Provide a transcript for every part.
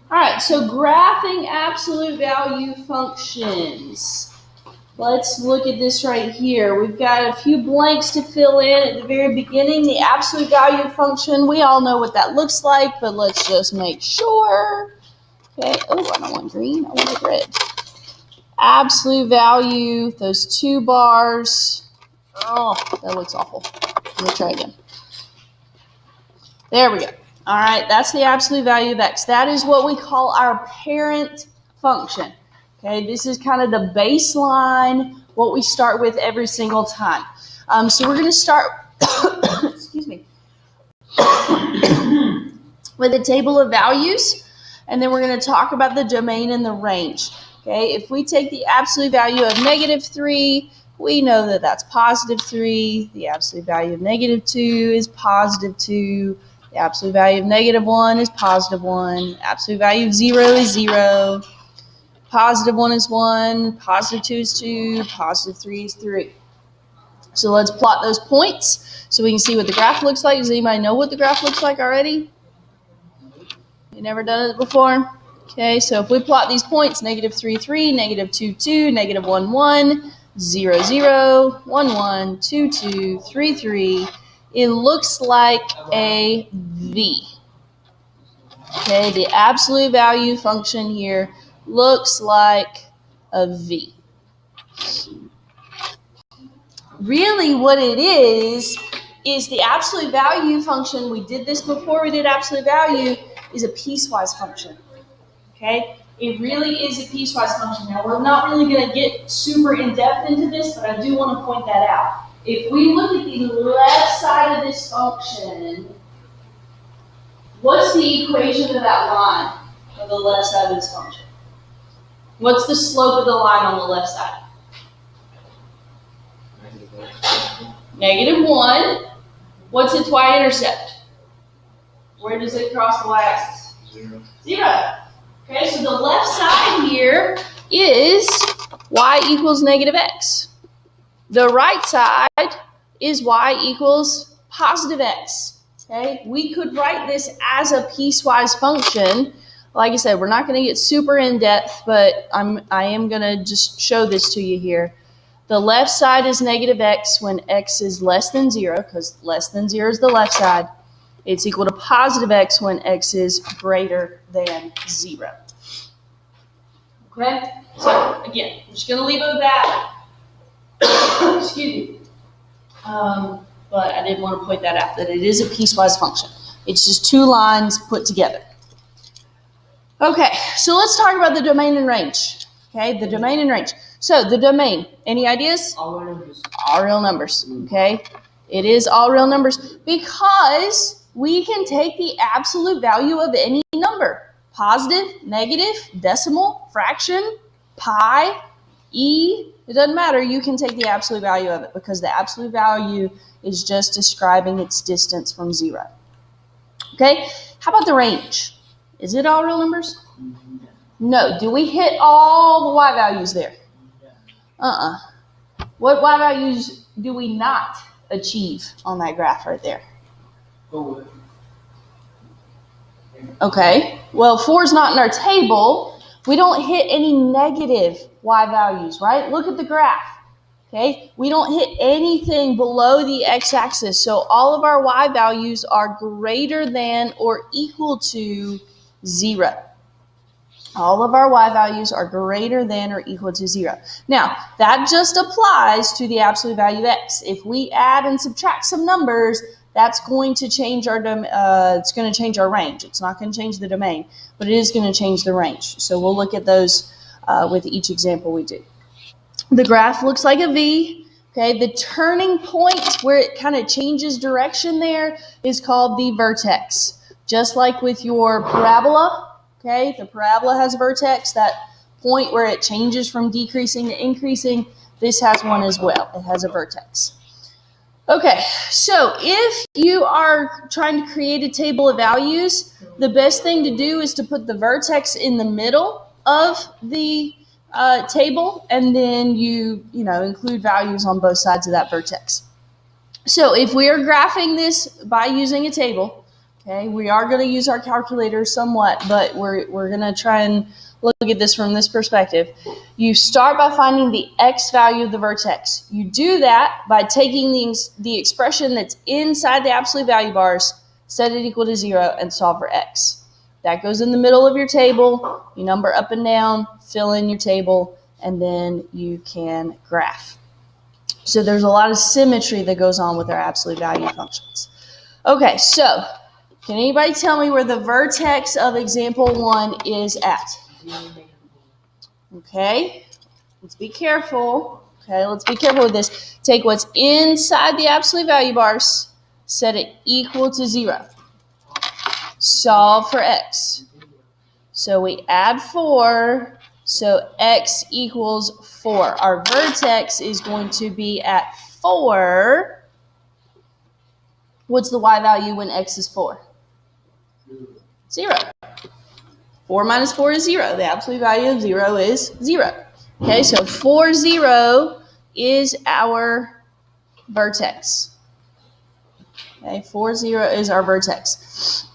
All right, so graphing absolute value functions. Let's look at this right here. We've got a few blanks to fill in at the very beginning. The absolute value function, we all know what that looks like, but let's just make sure. Okay, oh, I don't want green, I want red. Absolute value, those 2 bars. Oh, that looks awful. Let me try again. There we go. All right, that's the absolute value of x. That is what we call our parent function. Okay, this is kind of the baseline, what we start with every single time. So we're going to start, excuse me, with a table of values, and then we're going to talk about the domain and the range. Okay, if we take the absolute value of -3, we know that that's +3. The absolute value of -2 is +2. The absolute value of -1 is +1. Absolute value of 0 is 0. +1 is 1. +2 is 2. +3 is 3. So let's plot those points so we can see what the graph looks like. Does anybody know what the graph looks like already? You never done it before? Okay, so if we plot these points, -3, 3, -2, 2, -1, 1, 0, 0, 1, 1, 2, 2, 3, 3, it looks like a V. Okay, the absolute value function here looks like a V. Really what it is the absolute value function. We did this before we did absolute value, is a piecewise function. Okay, it really is a piecewise function. Now, we're not really going to get super in-depth into this, but I do want to point that out. If we look at the left side of this function, what's the equation of that line on the left side of this function? What's the slope of the line on the left side? -1. What's its y-intercept? Where does it cross the y-axis? 0. Okay, so the left side here is y equals -x. The right side is y equals +x. Okay, we could write this as a piecewise function. Like I said, we're not going to get super in depth, but I am going to just show this to you here. The left side is -x when x is less than 0, because less than 0 is the left side. It's equal to +x when x is greater than 0. Okay? So, again, I'm just going to leave it with that. Excuse me. But I did want to point that out, that it is a piecewise function. It's just 2 lines put together. Okay, so let's talk about the domain and range. Okay, the domain and range. So, the domain, any ideas? All real numbers. All real numbers, okay? It is all real numbers because we can take the absolute value of any number. Positive, negative, decimal, fraction, pi, e, it doesn't matter. You can take the absolute value of it because the absolute value is just describing its distance from 0. Okay, how about the range? Is it all real numbers? No. Do we hit all the y values there? What y values do we not achieve on that graph right there? Okay, well, 4 is not in our table. We don't hit any negative y values, right? Look at the graph. Okay, we don't hit anything below the x-axis, so all of our y values are greater than or equal to 0. All of our y values are greater than or equal to 0. Now, that just applies to the absolute value of x. If we add and subtract some numbers, that's going to change our it's going to change our range. It's not going to change the domain, but it is going to change the range. So we'll look at those with each example we do. The graph looks like a V. Okay, the turning point where it kind of changes direction there is called the vertex. Just like with your parabola. Okay, the parabola has a vertex, that point where it changes from decreasing to increasing, this has one as well. It has a vertex. Okay, so if you are trying to create a table of values, the best thing to do is to put the vertex in the middle of the table, and then you include values on both sides of that vertex. So if we are graphing this by using a table, Okay, we are going to use our calculator somewhat, but we're going to try and look at this from this perspective. You start by finding the x value of the vertex. You do that by taking the expression that's inside the absolute value bars, set it equal to 0, and solve for x. That goes in the middle of your table. You number up and down, fill in your table, and then you can graph. So there's a lot of symmetry that goes on with our absolute value functions. Okay, so can anybody tell me where the vertex of example 1 is at? Okay, let's be careful. Okay, let's be careful with this. Take what's inside the absolute value bars, set it equal to 0. Solve for x. So we add 4, so x equals 4. Our vertex is going to be at 4. What's the y value when x is 4? 0. 4 minus 4 is 0. The absolute value of 0 is 0. Okay, so 4, 0 is our vertex. Okay, 4, 0 is our vertex.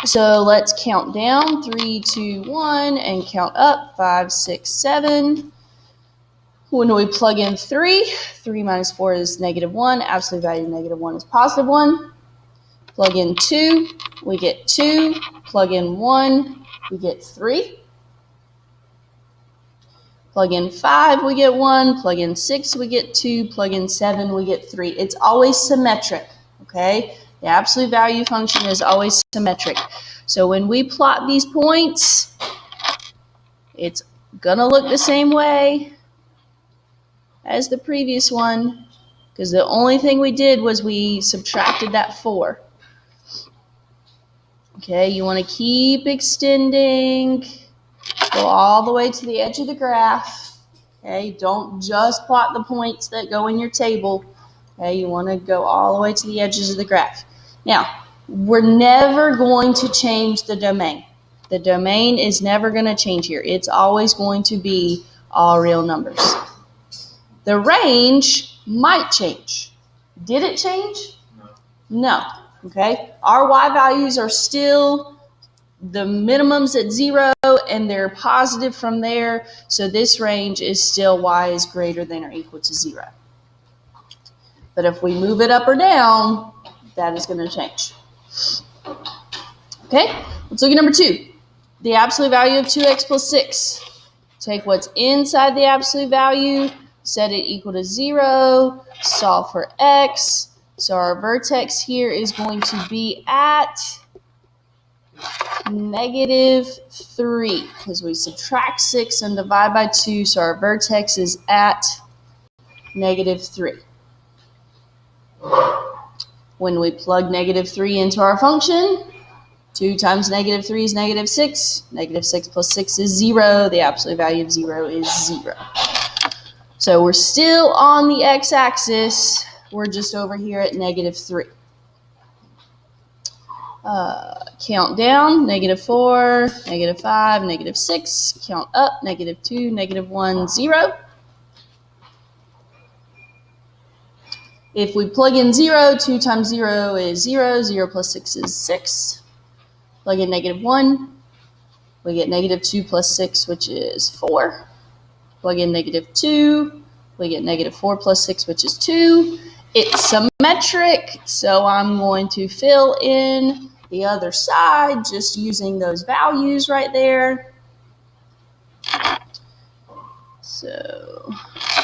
So let's count down, 3, 2, 1, and count up, 5, 6, 7. When we plug in 3, 3 minus 4 is -1. Absolute value of -1 is +1. Plug in 2, we get 2. Plug in 1, we get 3. Plug in 5, we get 1. Plug in 6, we get 2. Plug in 7, we get 3. It's always symmetric, okay? The absolute value function is always symmetric. So when we plot these points, it's going to look the same way as the previous one, because the only thing we did was we subtracted that 4. Okay, you want to keep extending, go all the way to the edge of the graph. Okay, don't just plot the points that go in your table. Okay, you want to go all the way to the edges of the graph. Now, we're never going to change the domain. The domain is never going to change here. It's always going to be all real numbers. The range might change. Did it change? No. Okay, our y values are still the minimums at 0, and they're positive from there. So this range is still y is greater than or equal to 0. But if we move it up or down, that is going to change. Okay, let's look at number 2. The absolute value of 2x plus 6. Take what's inside the absolute value, set it equal to 0, solve for x. So our vertex here is going to be at -3, because we subtract 6 and divide by 2, so our vertex is at -3. When we plug -3 into our function, 2 times -3 is -6. -6 plus 6 is 0. The absolute value of 0 is 0. So we're still on the x-axis. We're just over here at -3. Count down, -4, -5, -6. Count up, -2, -1, 0. If we plug in 0, 2 times 0 is 0. 0 plus 6 is 6. Plug in -1, we get -2 plus 6, which is 4. Plug in -2, we get -4 plus 6, which is 2. It's symmetric, so I'm going to fill in the other side just using those values right there. So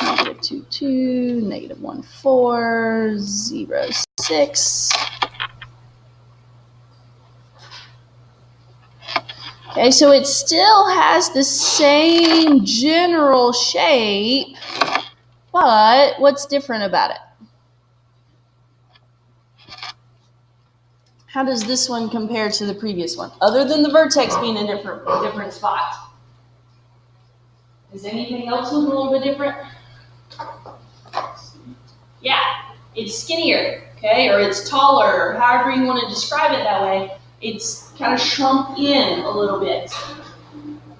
-2, 2, -1, 4, 0, 6. Okay, so it still has the same general shape, but what's different about it? How does this one compare to the previous one, other than the vertex being in a different spot? Is anything else look a little bit different? Yeah, it's skinnier, okay, or it's taller, or however you want to describe it that way. It's kind of shrunk in a little bit.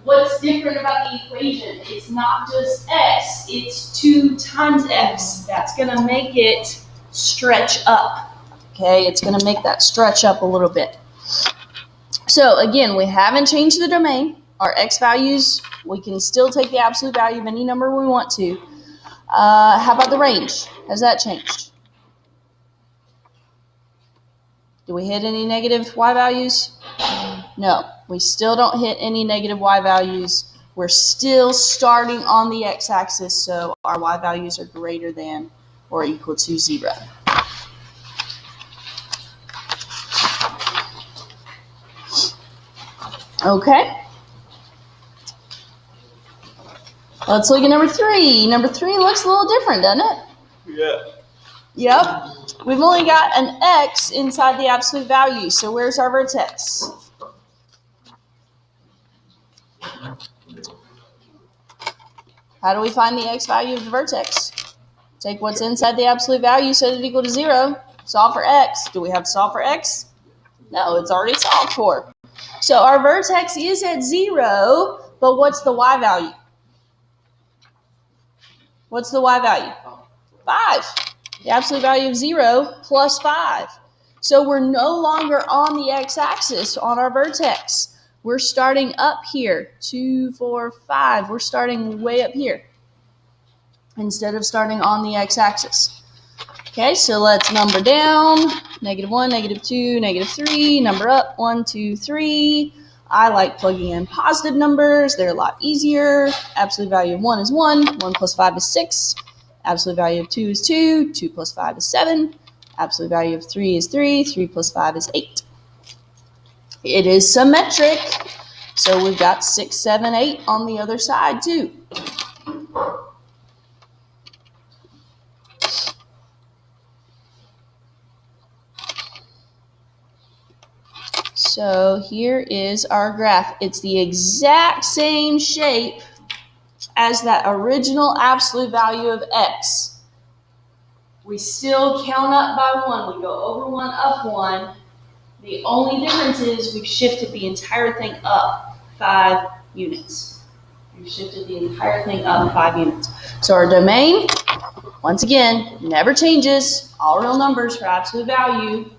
What's different about the equation? It's not just x, it's 2 times x. That's going to make it stretch up. Okay, it's going to make that stretch up a little bit. So again, we haven't changed the domain. Our x values, we can still take the absolute value of any number we want to. How about the range? Has that changed? Do we hit any negative y values? No, we still don't hit any negative y values. We're still starting on the x-axis, so our y values are greater than or equal to 0. Okay. Let's look at number 3. Number 3 looks a little different, doesn't it? Yeah. Yep. We've only got an x inside the absolute value, so where's our vertex? How do we find the x value of the vertex? Take what's inside the absolute value, set it equal to 0, solve for x. Do we have to solve for x? No, it's already solved for. So our vertex is at 0, but what's the y value? What's the y value? 5. The absolute value of 0 plus 5. So we're no longer on the x-axis on our vertex. We're starting up here, 2, 4, 5. We're starting way up here instead of starting on the x-axis. Okay, so let's number down. -1, -2, -3. Number up, 1, 2, 3. I like plugging in positive numbers. They're a lot easier. Absolute value of 1 is 1. 1 plus 5 is 6. Absolute value of 2 is 2. 2 plus 5 is 7. Absolute value of 3 is 3. 3 plus 5 is 8. It is symmetric. So we've got 6, 7, 8 on the other side too. So here is our graph. It's the exact same shape as that original absolute value of x. We still count up by 1. We go over 1, up 1. The only difference is we've shifted the entire thing up 5 units. We've shifted the entire thing up 5 units. So our domain, once again, never changes. All real numbers for absolute value.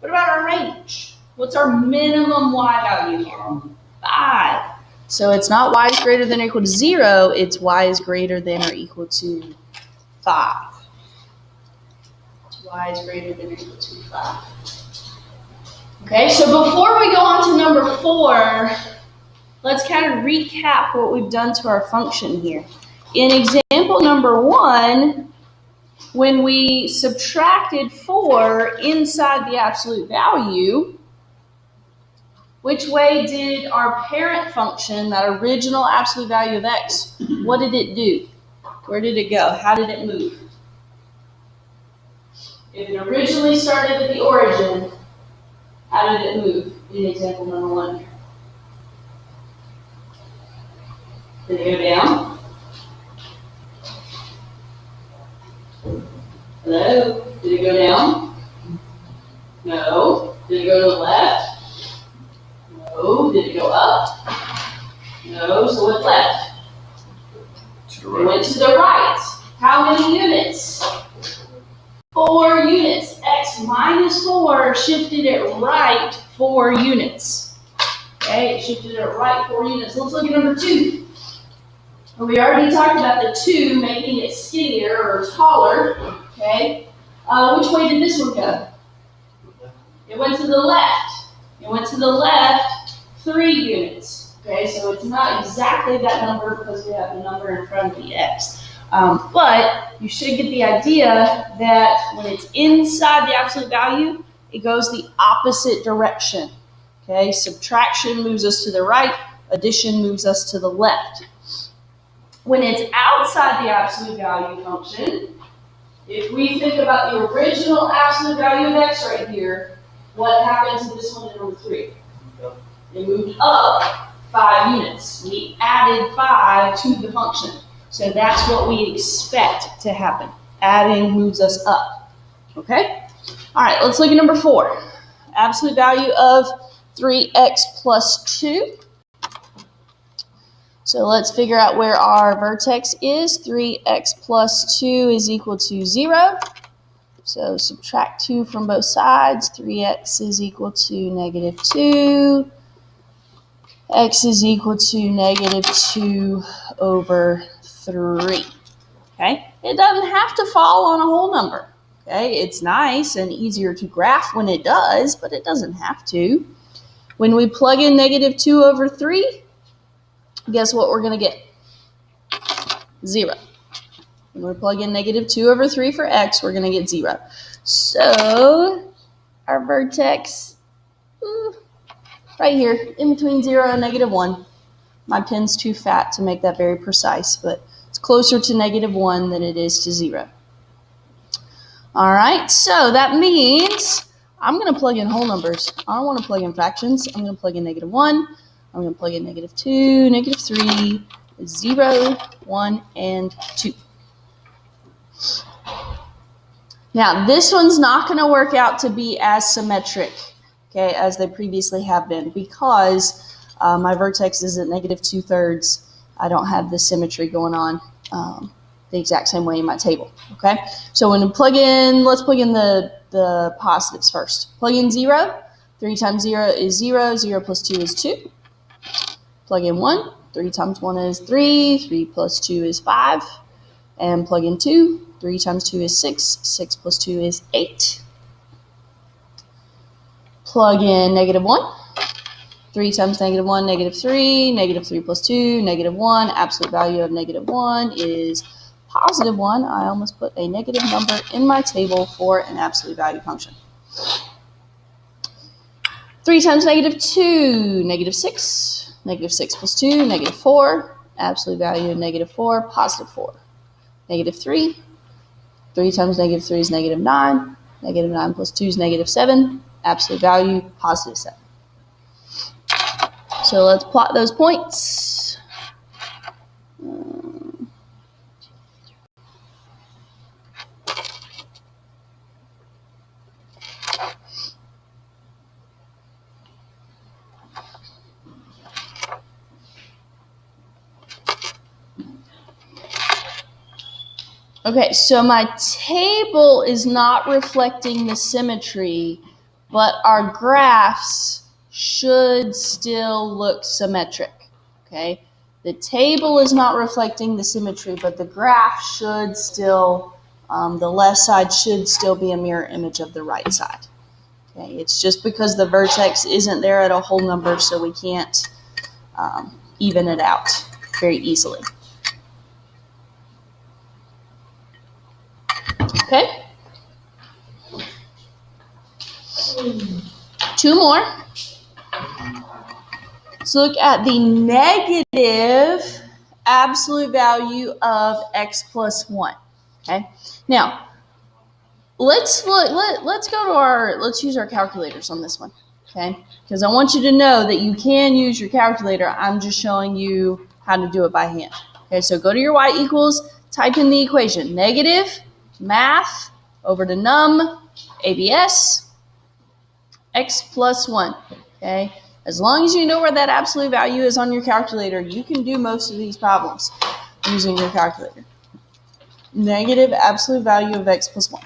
What about our range? What's our minimum y value here? 5. So it's not y is greater than or equal to 0, it's y is greater than or equal to 5. It's y is greater than or equal to 5. Okay, so before we go on to number 4, let's kind of recap what we've done to our function here. In example number 1, when we subtracted 4 inside the absolute value, which way did our parent function, that original absolute value of x, what did it do? Where did it go? How did it move? If it originally started at the origin, how did it move in example number 1 here? Did it go down? Hello? Did it go down? No. Did it go to the left? No. Did it go up? No. So what left? It went to the right. How many units? 4 units. X minus 4 shifted it right 4 units. Okay, it shifted it right 4 units. Let's look at number 2. We already talked about the 2 making it skinnier or taller. Okay, which way did this one go? It went to the left. It went to the left 3 units. Okay, so it's not exactly that number because we have the number in front of the x. But you should get the idea that when it's inside the absolute value, it goes the opposite direction. Okay, subtraction moves us to the right, addition moves us to the left. When it's outside the absolute value function, if we think about the original absolute value of x right here, what happened to this one in number 3? It moved up 5 units. We added 5 to the function. So that's what we expect to happen. Adding moves us up. Okay? All right, let's look at number 4. Absolute value of 3x plus 2. So let's figure out where our vertex is. 3x plus 2 is equal to 0. So subtract 2 from both sides. 3x is equal to -2. x is equal to negative 2 over 3. Okay? It doesn't have to fall on a whole number. Okay? It's nice and easier to graph when it does, but it doesn't have to. When we plug in negative 2 over 3, guess what we're going to get? 0. When we plug in negative 2 over 3 for x, we're going to get 0. So our vertex, right here, in between 0 and negative 1. My pen's too fat to make that very precise, but it's closer to negative 1 than it is to 0. All right, so that means I'm going to plug in whole numbers. I don't want to plug in fractions. I'm going to plug in negative 1. I'm going to plug in negative 2, negative 3, 0, 1, and 2. Now, this one's not going to work out to be as symmetric, okay, as they previously have been, because my vertex is at negative 2/3. I don't have the symmetry going on the exact same way in my table, okay? So when we plug in, let's plug in the positives first. Plug in 0. 3 times 0 is 0. 0 plus 2 is 2. Plug in 1. 3 times 1 is 3. 3 plus 2 is 5. And plug in 2. 3 times 2 is 6. 6 plus 2 is 8. Plug in negative 1. 3 times negative 1, negative 3. Negative 3 plus 2, negative 1. Absolute value of negative 1 is positive 1. I almost put a negative number in my table for an absolute value function. 3 times negative 2, negative 6. Negative 6 plus 2, negative 4. Absolute value of negative 4, positive 4. Negative 3. 3 times negative 3 is negative 9. Negative 9 plus 2 is negative 7. Absolute value, positive 7. So let's plot those points. Okay, so my table is not reflecting the symmetry, but our graphs should still look symmetric, okay? The table is not reflecting the symmetry, but the graph should still, the left side should still be a mirror image of the right side. Okay, it's just because the vertex isn't there at a whole number, so we can't even it out very easily. Okay? 2 more. Let's look at the negative absolute value of x plus 1. Okay? Now, let's use our calculators on this one. Okay? Because I want you to know that you can use your calculator. I'm just showing you how to do it by hand. Okay, so go to your y equals, type in the equation. Negative math over to num ABS x plus 1. Okay? As long as you know where that absolute value is on your calculator, you can do most of these problems using your calculator. Negative absolute value of x plus 1.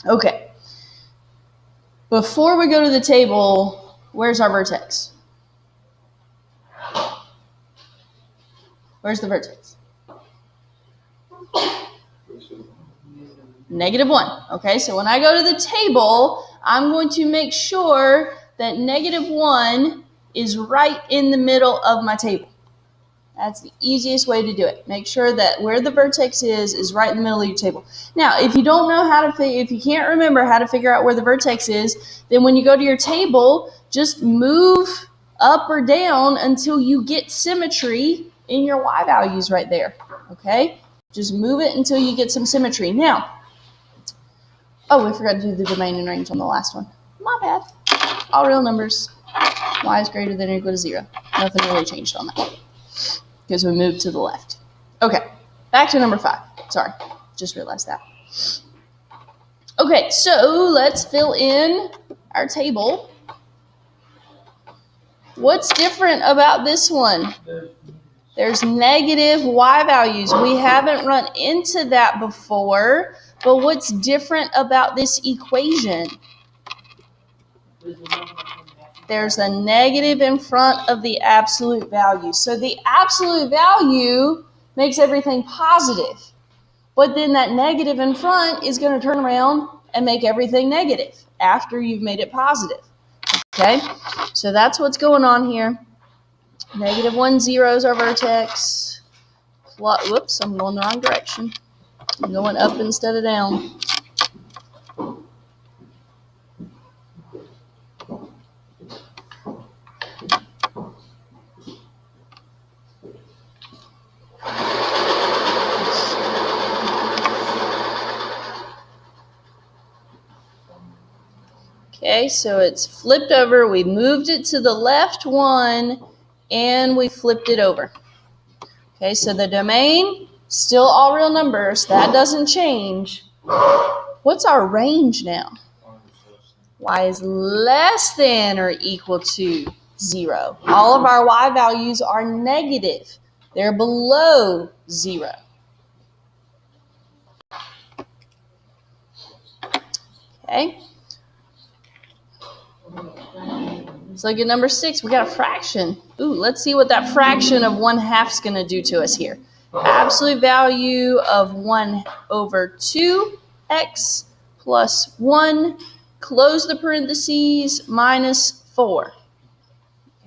Okay. Before we go to the table, where's our vertex? Where's the vertex? Negative 1. Okay, so when I go to the table, I'm going to make sure that negative 1 is right in the middle of my table. That's the easiest way to do it. Make sure that where the vertex is right in the middle of your table. Now, if you don't know how to, if you can't remember how to figure out where the vertex is, then when you go to your table, just move up or down until you get symmetry in your y values right there. Okay? Just move it until you get some symmetry. Now, oh, we forgot to do the domain and range on the last one. My bad. All real numbers. Y is greater than or equal to 0. Nothing really changed on that because we moved to the left. Okay, back to number 5. Sorry, just realized that. Okay, so let's fill in our table. What's different about this one? There's negative y values. We haven't run into that before, but what's different about this equation? There's a negative in front of the absolute value. So the absolute value makes everything positive. But then that negative in front is going to turn around and make everything negative after you've made it positive. Okay? So that's what's going on here. -1, 0 is our vertex. Whoops, I'm going the wrong direction. I'm going up instead of down. Okay, so it's flipped over. We moved it to the left one, and we flipped it over. Okay, so the domain, still all real numbers. That doesn't change. What's our range now? Y is less than or equal to 0. All of our y values are negative. They're below 0. Okay. Let's look at number 6. We got a fraction. Ooh, let's see what that fraction of 1/2 is going to do to us here. Absolute value of 1/2x plus 1, close the parentheses, minus 4.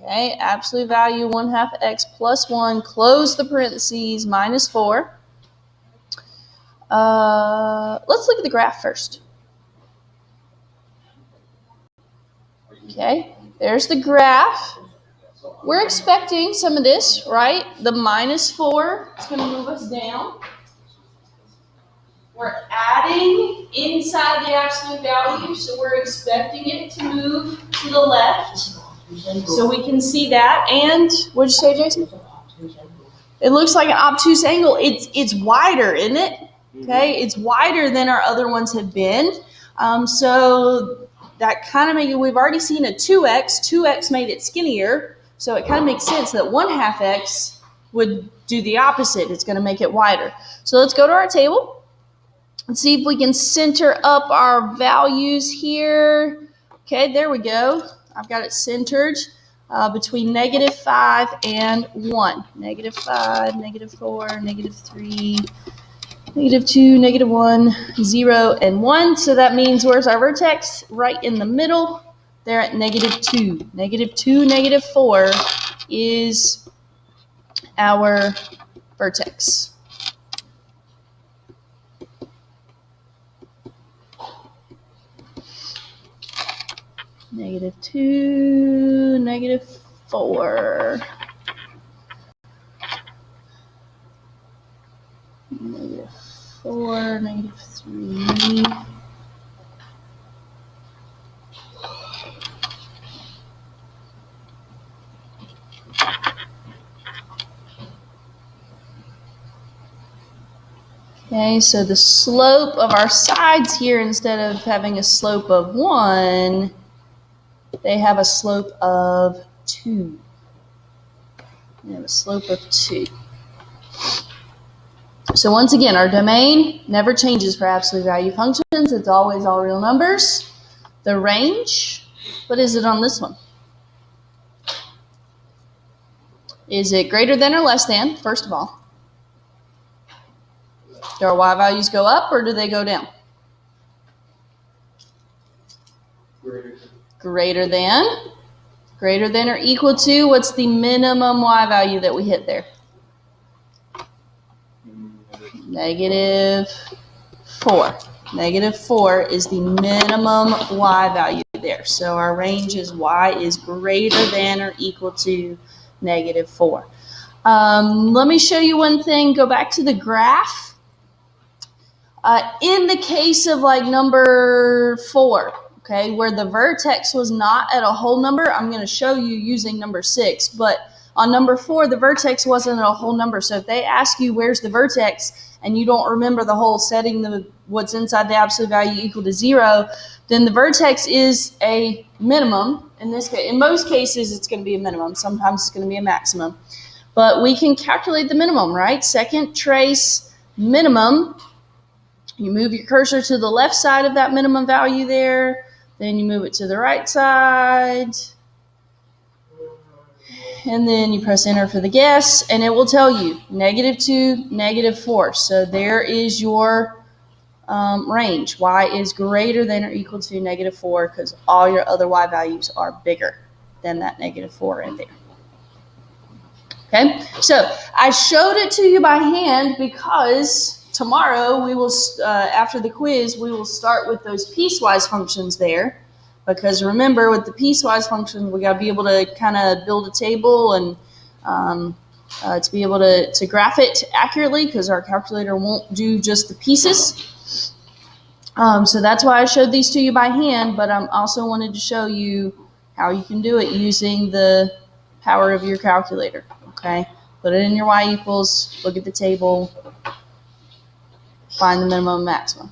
Okay, absolute value 1/2x plus 1, close the parentheses, minus 4. Let's look at the graph first. Okay, there's the graph. We're expecting some of this, right? The -4 is going to move us down. We're adding inside the absolute value, so we're expecting it to move to the left. So we can see that. And what'd you say, Jason? It looks like an obtuse angle. It's wider, isn't it? Okay, it's wider than our other ones have been. So that kind of we've already seen a 2x. 2x made it skinnier, so it kind of makes sense that 1/2x would do the opposite. It's going to make it wider. So let's go to our table and see if we can center up our values here. Okay, there we go. I've got it centered between -5 and 1. -5, -4, -3, -2, -1, 0, and 1. So that means where's our vertex? Right in the middle. They're at -2. -2, -4 is our vertex. -2, -4. -4, -3. Okay, so the slope of our sides here, instead of having a slope of 1, they have a slope of 2. They have a slope of 2. So once again, our domain never changes for absolute value functions. It's always all real numbers. The range, what is it on this one? Is it greater than or less than, first of all? Do our y values go up or do they go down? Greater than. Greater than or equal to, what's the minimum y value that we hit there? -4. -4 is the minimum y value there. So our range is y is greater than or equal to -4. Let me show you one thing. Go back to the graph. In the case of like number 4, okay, where the vertex was not at a whole number, I'm going to show you using number 6. But on number 4, the vertex wasn't at a whole number. So if they ask you where's the vertex and you don't remember the whole setting what's inside the absolute value equal to 0, then the vertex is a minimum. In this case, in most cases, it's going to be a minimum. Sometimes it's going to be a maximum. But we can calculate the minimum, right? Second trace minimum. You move your cursor to the left side of that minimum value there. Then you move it to the right side. and then you press enter for the guess, and it will tell you -2, -4. So there is your range. Y is greater than or equal to -4 because all your other Y values are bigger than that -4 in there. Okay, so I showed it to you by hand because tomorrow we will, after the quiz, we will start with those piecewise functions there. Because remember, with the piecewise functions, we got to be able to kind of build a table and to be able to graph it accurately because our calculator won't do just the pieces. So that's why I showed these to you by hand, but I also wanted to show you how you can do it using the power of your calculator. Okay, put it in your y equals, look at the table, find the minimum and maximum.